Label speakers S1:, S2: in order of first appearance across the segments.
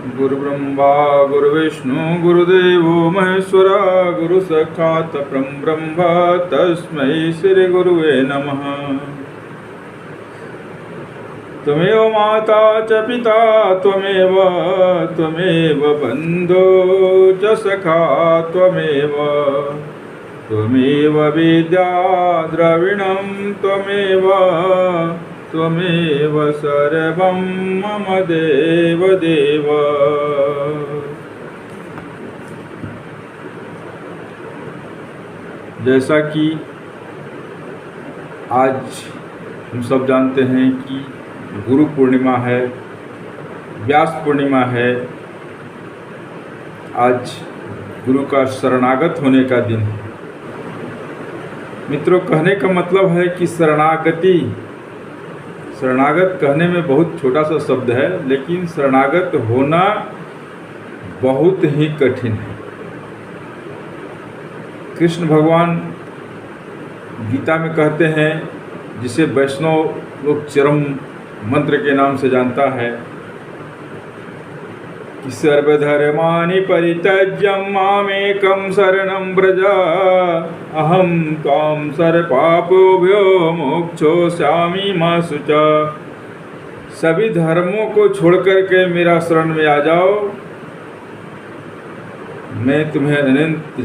S1: गुरुब्रह्मा गुरुविष्णु गुरुदेवो महेश्वरा गुरुसाक्षात् परब्रह्म तस्मै श्री गुरुवे नमः। त्वमेव माता च पिता त्वमेव बन्धो च सखा त्वमेव विद्या द्रविणं त्वमेव सर्वं मम देव। जैसा कि आज हम सब जानते हैं कि गुरु पूर्णिमा है, व्यास पूर्णिमा है। आज गुरु का शरणागत होने का दिन है। मित्रों, कहने का मतलब है कि शरणागत कहने में बहुत छोटा सा शब्द है, लेकिन शरणागत होना बहुत ही कठिन है। कृष्ण भगवान गीता में कहते हैं, जिसे वैष्णव लोग चरम मंत्र के नाम से जानता है, कि सर्वधर्माणि परित्यज्य मामेकं शरणं व्रज अहं त्वां सर्वपापेभ्यो मोक्षयिष्यामि मा शुचः। सभी धर्मों को छोड़कर के मेरा शरण में आ जाओ, मैं तुम्हें अनंत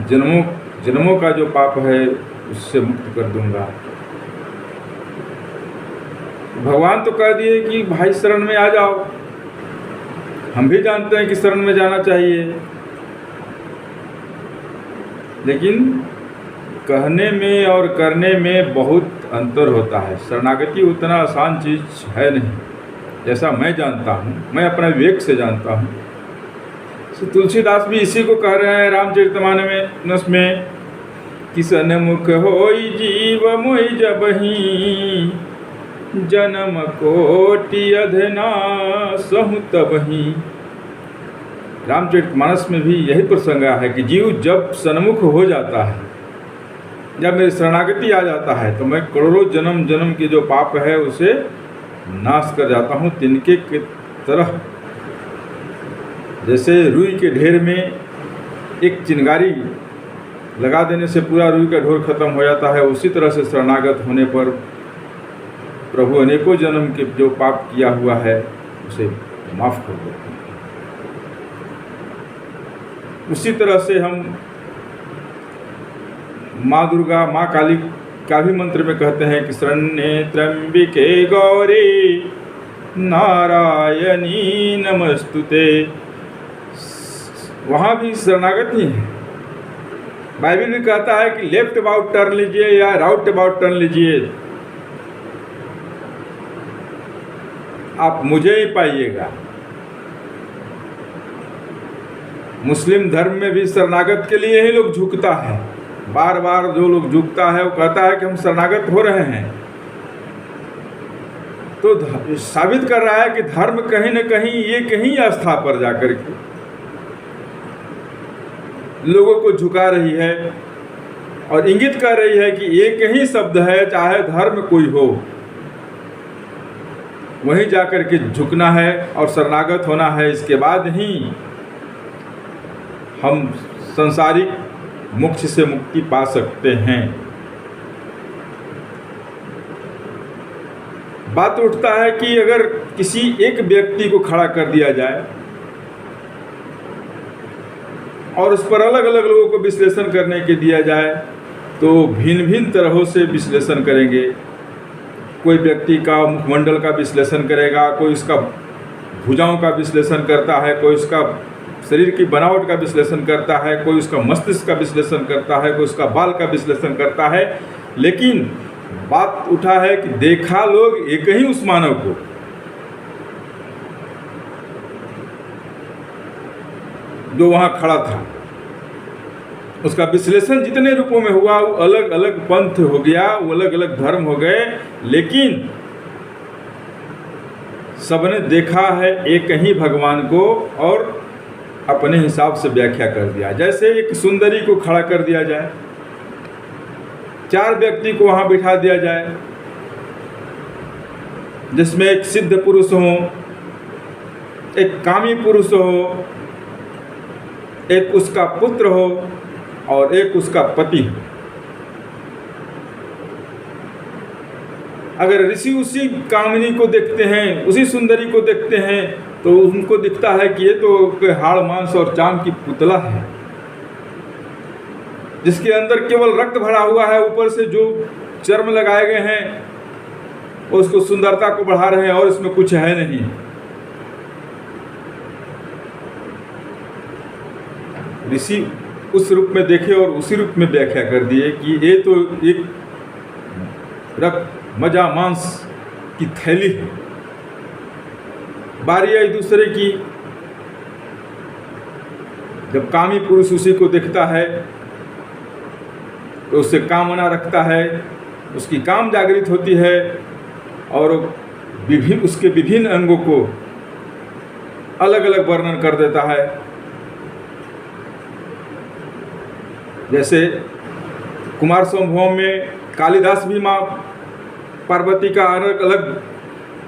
S1: जन्मों का जो पाप है उससे मुक्त कर दूंगा। भगवान तो कह दिए कि भाई शरण में आ जाओ। हम भी जानते हैं कि शरण में जाना चाहिए, लेकिन कहने में और करने में बहुत अंतर होता है। शरणागति उतना आसान चीज़ है नहीं, जैसा मैं जानता हूँ, मैं अपना विवेक से जानता हूँ। तुलसीदास भी इसी को कह रहे हैं रामचरितमानस में कि सन्मुख होई जीव मोहि जबहि जन्म कोटि अधना सहु तबहि। रामचरितमानस में भी यही प्रसंग है कि जीव जब सन्मुख हो जाता है, जब मेरी शरणागति आ जाता है, तो मैं करोड़ों जन्म के जो पाप है उसे नाश कर जाता हूँ। तिनके की तरह, जैसे रुई के ढेर में एक चिंगारी लगा देने से पूरा रुई का ढेर खत्म हो जाता है, उसी तरह से शरणागत होने पर प्रभु अनेकों जन्म के जो पाप किया हुआ है उसे माफ कर देते हैं। उसी तरह से हम माँ दुर्गा, माँ काली का भी मंत्र में कहते हैं कि शरण्ये त्र्यंबिके गौरी नारायणी नमस्तुते। वहाँ भी शरणागत ही है। बाइबल भी कहता है कि लेफ्ट अबाउट टर्न लीजिए या राउट अबाउट टर्न लीजिए, आप मुझे ही पाइएगा। मुस्लिम धर्म में भी शरणागत के लिए ही लोग झुकता है। बार बार जो लोग झुकता है वो कहता है कि हम शरणागत हो रहे हैं, तो साबित कर रहा है कि धर्म कहीं न कहीं एक ही आस्था पर जाकर के लोगों को झुका रही है और इंगित कर रही है कि एक ही शब्द है, चाहे धर्म कोई हो, वहीं जाकर के झुकना है और शरणागत होना है। इसके बाद ही हम संसारिक मोक्ष से मुक्ति पा सकते हैं। बात उठता है कि अगर किसी एक व्यक्ति को खड़ा कर दिया जाए और उस पर अलग अलग लोगों को विश्लेषण करने के दिया जाए, तो भिन्न भिन्न तरहों से विश्लेषण करेंगे। कोई व्यक्ति का मुखमंडल का विश्लेषण करेगा, कोई उसका भुजाओं का विश्लेषण करता है, कोई उसका शरीर की बनावट का विश्लेषण करता है, कोई उसका मस्तिष्क का विश्लेषण करता है, कोई उसका बाल का विश्लेषण करता है। लेकिन बात उठा है कि देखा लोग एक ही उस मानव को, जो वहाँ खड़ा था। उसका विश्लेषण जितने रूपों में हुआ, वो अलग अलग पंथ हो गया, वो अलग अलग धर्म हो गए, लेकिन सबने देखा है एक ही भगवान को और अपने हिसाब से व्याख्या कर दिया। जैसे एक सुंदरी को खड़ा कर दिया जाए, चार व्यक्ति को वहाँ बिठा दिया जाए, जिसमें एक सिद्ध पुरुष हो, एक कामी पुरुष हो, एक उसका पुत्र हो और एक उसका पति हो। अगर ऋषि उसी कामिनी को देखते हैं, उसी सुंदरी को देखते हैं, तो उनको दिखता है कि ये तो हाड़ मांस और चाम की पुतला है, जिसके अंदर केवल रक्त भरा हुआ है, ऊपर से जो चर्म लगाए गए हैं उसको सुंदरता को बढ़ा रहे हैं और इसमें कुछ है नहीं। ऋषि उस रूप में देखे और उसी रूप में व्याख्या कर दिए कि ये तो एक रक्त मजा मांस की थैली है। बारी आई दूसरे की, जब कामी पुरुष उसी को देखता है तो उससे कामना रखता है, उसकी काम जागृत होती है और उसके विभिन्न अंगों को अलग अलग वर्णन कर देता है। जैसे कुमार संभव में कालिदास भी माँ पार्वती का अलग अलग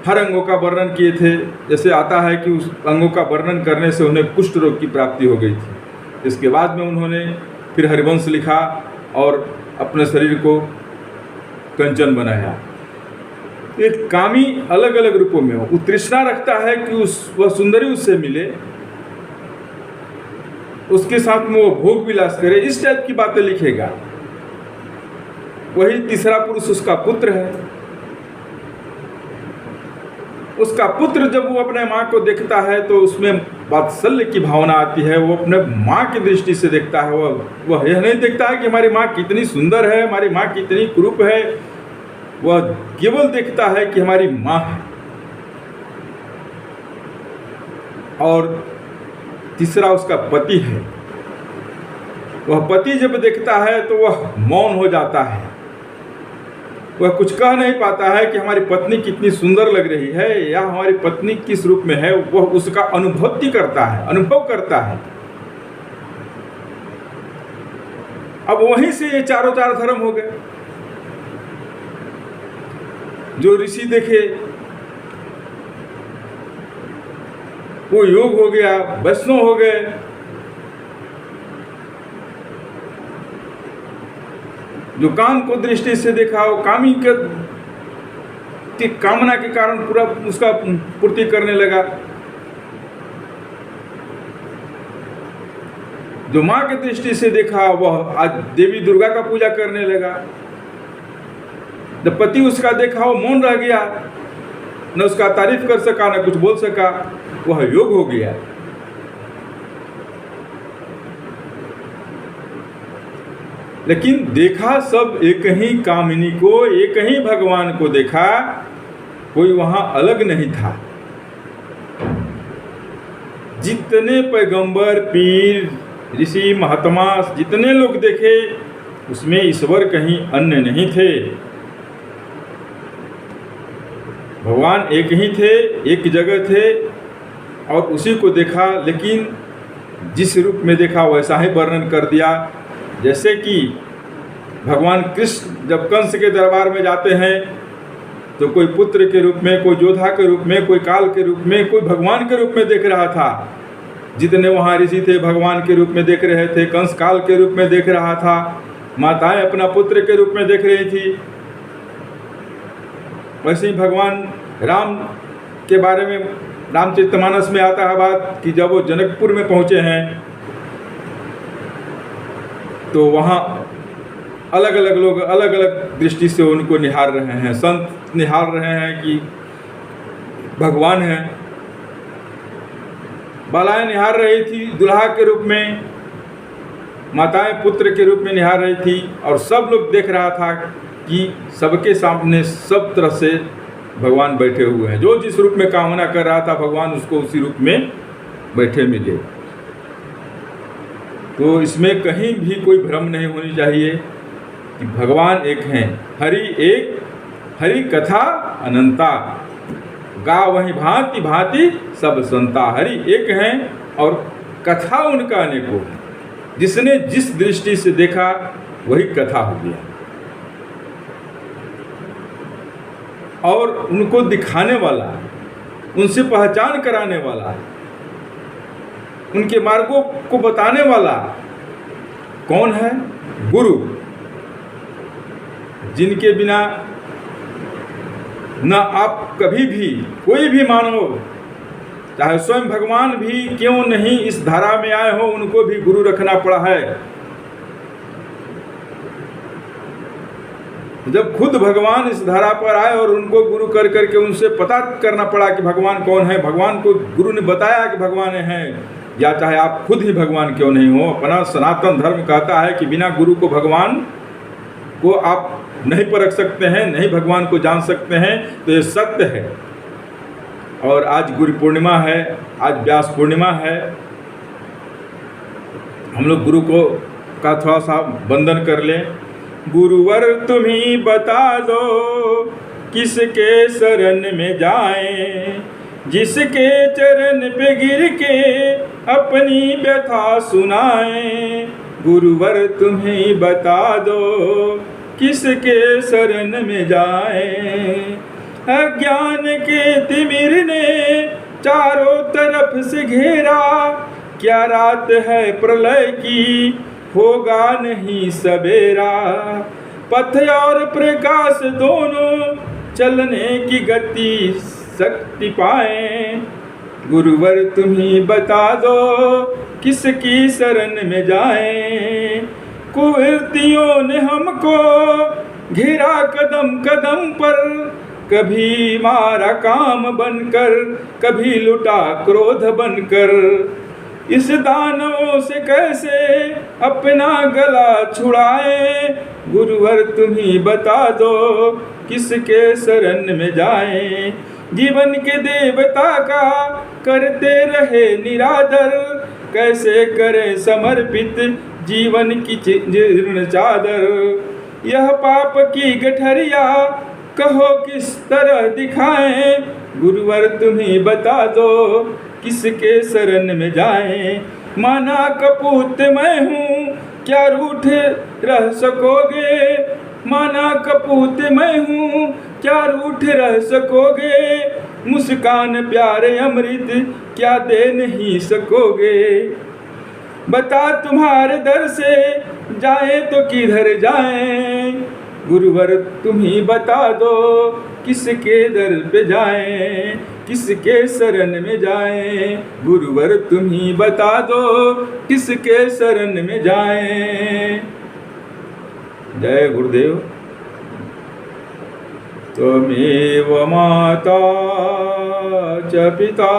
S1: हर अंगों का वर्णन किए थे। जैसे आता है कि उस अंगों का वर्णन करने से उन्हें कुष्ठ रोग की प्राप्ति हो गई थी। इसके बाद में उन्होंने फिर हरिवंश लिखा और अपने शरीर को कंचन बनाया। एक कामी अलग अलग रूपों में हो, तृष्णा रखता है कि वह सुंदरी उससे मिले, उसके साथ में वो भोग विलास करे, इस टाइप की बातें लिखेगा। वही तीसरा पुरुष उसका पुत्र है। उसका पुत्र जब वो अपने माँ को देखता है तो उसमें वात्सल्य की भावना आती है। वो अपने माँ की दृष्टि से देखता है। वह यह नहीं देखता है कि हमारी माँ कितनी सुंदर है, हमारी माँ कितनी कुरूप है। वह केवल देखता है कि हमारी माँ है। और तीसरा उसका पति है। वह पति जब देखता है तो वह मौन हो जाता है। वह कुछ कह नहीं पाता है कि हमारी पत्नी कितनी सुंदर लग रही है या हमारी पत्नी किस रूप में है। वह उसका अनुभूति करता है, अनुभव करता है। अब वहीं से ये चारों चार धर्म हो गए। जो ऋषि देखे वो योग हो गया, वैष्णव हो गए। जो काम को दृष्टि से देखा वो कामी की कामना के कारण पूरा उसका पूर्ति करने लगा। जो माँ की दृष्टि से देखा वह आज देवी दुर्गा का पूजा करने लगा। जब पति उसका देखा वो मौन रह गया, न उसका तारीफ कर सका न कुछ बोल सका। वह योग हो गया। लेकिन देखा सब एक ही कामिनी को, एक ही भगवान को देखा, कोई वहां अलग नहीं था। जितने पैगंबर, पीर, ऋषि, महात्मा, जितने लोग देखे उसमें ईश्वर कहीं अन्य नहीं थे। भगवान एक ही थे, एक जगह थे और उसी को देखा। लेकिन जिस रूप में देखा वैसा ही वर्णन कर दिया। जैसे कि भगवान कृष्ण जब कंस के दरबार में जाते हैं तो कोई पुत्र के रूप में, कोई योद्धा के रूप में, कोई काल के रूप में, कोई भगवान के रूप में देख रहा था। जितने वहाँ ऋषि थे भगवान के रूप में देख रहे थे, कंस काल के रूप में देख रहा था, माताएं अपना पुत्र के रूप में देख रही थी। वैसे ही भगवान राम के बारे में रामचरितमानस में आता है बात कि जब वो जनकपुर में पहुँचे हैं तो वहाँ अलग अलग लोग अलग अलग दृष्टि से उनको निहार रहे हैं। संत निहार रहे हैं कि भगवान हैं। बालाएं निहार रही थी दुल्हा के रूप में, माताएं पुत्र के रूप में निहार रही थी। और सब लोग देख रहा था कि सबके सामने सब तरह से भगवान बैठे हुए हैं। जो जिस रूप में कामना कर रहा था भगवान उसको उसी रूप में बैठे मिले। तो इसमें कहीं भी कोई भ्रम नहीं होनी चाहिए कि भगवान एक हैं। हरि एक, हरि कथा अनंता, गा वही भांति भांति सब संता। हरि एक हैं और कथा उनका अनेकों। जिसने जिस दृष्टि से देखा वही कथा हो गया। और उनको दिखाने वाला उनसे पहचान कराने वाला, उनके मार्गों को बताने वाला कौन है? गुरु, जिनके बिना न आप कभी भी, कोई भी मानव, चाहे स्वयं भगवान भी क्यों नहीं इस धारा में आए हो, उनको भी गुरु रखना पड़ा है। जब खुद भगवान इस धारा पर आए और उनको गुरु कर करके उनसे पता करना पड़ा कि भगवान कौन है, भगवान को गुरु ने बताया कि भगवान हैं, या चाहे आप खुद ही भगवान क्यों नहीं हो, अपना सनातन धर्म कहता है कि बिना गुरु को भगवान को आप नहीं परख सकते हैं, नहीं भगवान को जान सकते हैं। तो ये सत्य है। और आज गुरु पूर्णिमा है, आज व्यास पूर्णिमा है। हम लोग गुरु को का थोड़ा सा वंदन कर लें। गुरुवर तुम ही बता दो किसके शरण में जाएं, जिसके चरण पे गिर के अपनी व्यथा सुनाएं। गुरुवर तुम ही बता दो किसके शरण में जाएं। अज्ञान के तिमिर ने चारों तरफ से घेरा, क्या रात है प्रलय की, होगा नहीं सवेरा। पथ और प्रकाश दोनों चलने की गति शक्ति पाए। गुरुवर तुम ही बता दो किसकी शरण में जाएं। कुवृत्तियों ने हमको घेरा कदम कदम पर, कभी मारा काम बनकर, कभी लुटा क्रोध बनकर। इस दानवों से कैसे अपना गला छुड़ाए। गुरुवर तुम ही बता दो किसके शरण में जाएं। जीवन के देवता का करते रहे निरादर, कैसे करें समर्पित जीवन की जीर्ण चादर। यह पाप की गठरिया कहो किस तरह दिखाएं। गुरुवर तुम ही बता दो किसके शरण में जाएं। माना कपूत मैं हूँ क्या रूठ रह सकोगे। माना कपूत मैं हूँ क्या रूठ रह सकोगे। मुस्कान प्यारे अमृत क्या दे नहीं सकोगे। बता तुम्हारे दर से जाए तो किधर जाएं। गुरुवर तुम ही बता दो किसके दर पे जाएं, किसके शरण में जाएं। गुरुवर तुम ही बता दो किसके शरण में जाएं। जय गुरुदेव। त्वमेव माता च पिता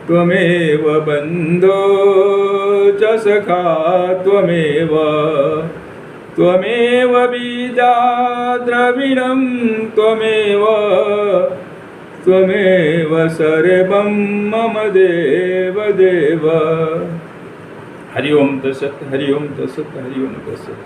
S1: त्वमेव बन्धो च सखा त्वमेव बीजा द्रविणं त्वमेव सर्वं मम देव देव। हरि ओम तत्सत्, हरि ओम तत्सत्, हरि ओम तत्सत्।